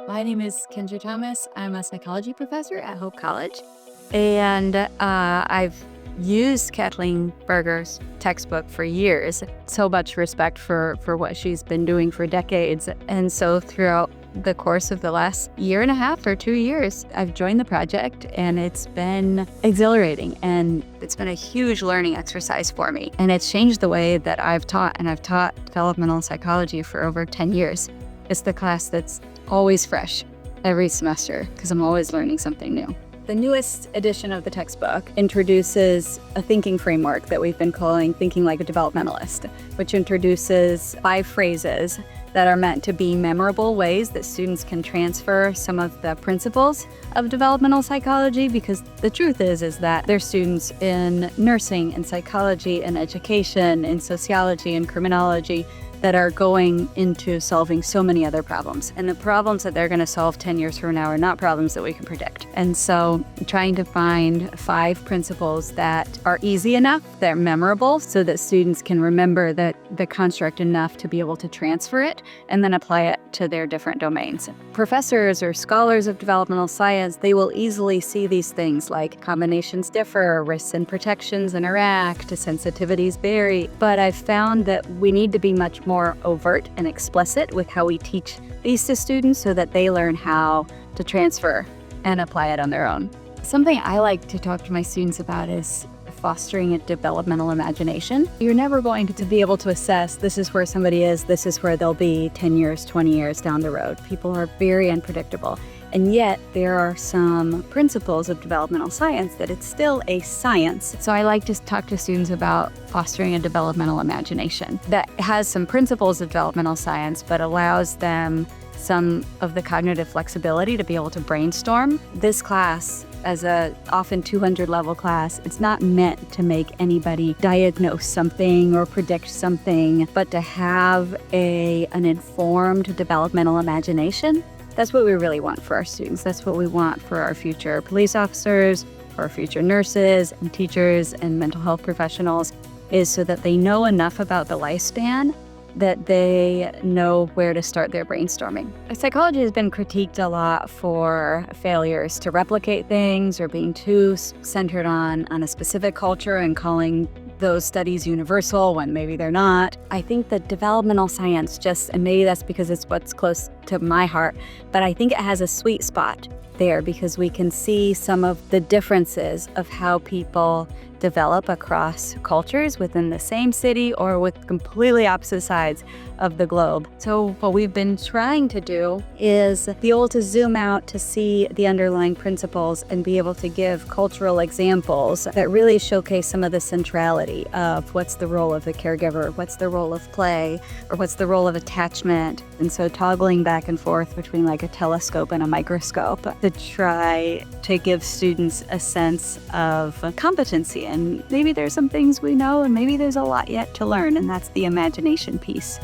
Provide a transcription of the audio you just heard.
My name is Kendra Thomas. I'm a psychology professor at Hope College. And I've used Kathleen Berger's textbook for years. So much respect for what she's been doing for decades. And so throughout the course of the last year and a half or 2 years, I've joined the project, and it's been exhilarating, and it's been a huge learning exercise for me. And it's changed the way that I've taught, and I've taught developmental psychology for over 10 years. It's the class that's always fresh every semester because I'm always learning something new. The newest edition of the textbook introduces a thinking framework that we've been calling Thinking Like a Developmentalist, which introduces 5 phrases that are meant to be memorable ways that students can transfer some of the principles of developmental psychology, because the truth is that there's students in nursing and psychology and education and sociology and criminology that are going into solving so many other problems. And the problems that they're going to solve 10 years from now are not problems that we can predict. And so trying to find 5 principles that are easy enough, they're memorable, so that students can remember the construct enough to be able to transfer it and then apply it to their different domains. Professors or scholars of developmental science, they will easily see these things like combinations differ, risks and protections interact, sensitivities vary. But I've found that we need to be much more overt and explicit with how we teach these to students so that they learn how to transfer and apply it on their own. Something I like to talk to my students about is fostering a developmental imagination. You're never going to be able to assess this is where somebody is, this is where they'll be 10 years, 20 years down the road. People are very unpredictable. And yet there are some principles of developmental science that it's still a science. So I like to talk to students about fostering a developmental imagination that has some principles of developmental science, but allows them some of the cognitive flexibility to be able to brainstorm. This class, as a often 200 level class, it's not meant to make anybody diagnose something or predict something, but to have an informed developmental imagination. That's what we really want for our students. That's what we want for our future police officers, for our future nurses and teachers and mental health professionals, is so that they know enough about the lifespan that they know where to start their brainstorming. Psychology has been critiqued a lot for failures to replicate things or being too centered on a specific culture and calling those studies universal when maybe they're not. I think that developmental science and maybe that's because it's what's close to my heart, but I think it has a sweet spot there because we can see some of the differences of how people develop across cultures within the same city or with completely opposite sides of the globe. So what we've been trying to do is be able to zoom out to see the underlying principles and be able to give cultural examples that really showcase some of the centrality of what's the role of the caregiver, what's the role of play, or what's the role of attachment. And so toggling back and forth between like a telescope and a microscope to try to give students a sense of competency. And maybe there's some things we know, and maybe there's a lot yet to learn, and that's the imagination piece.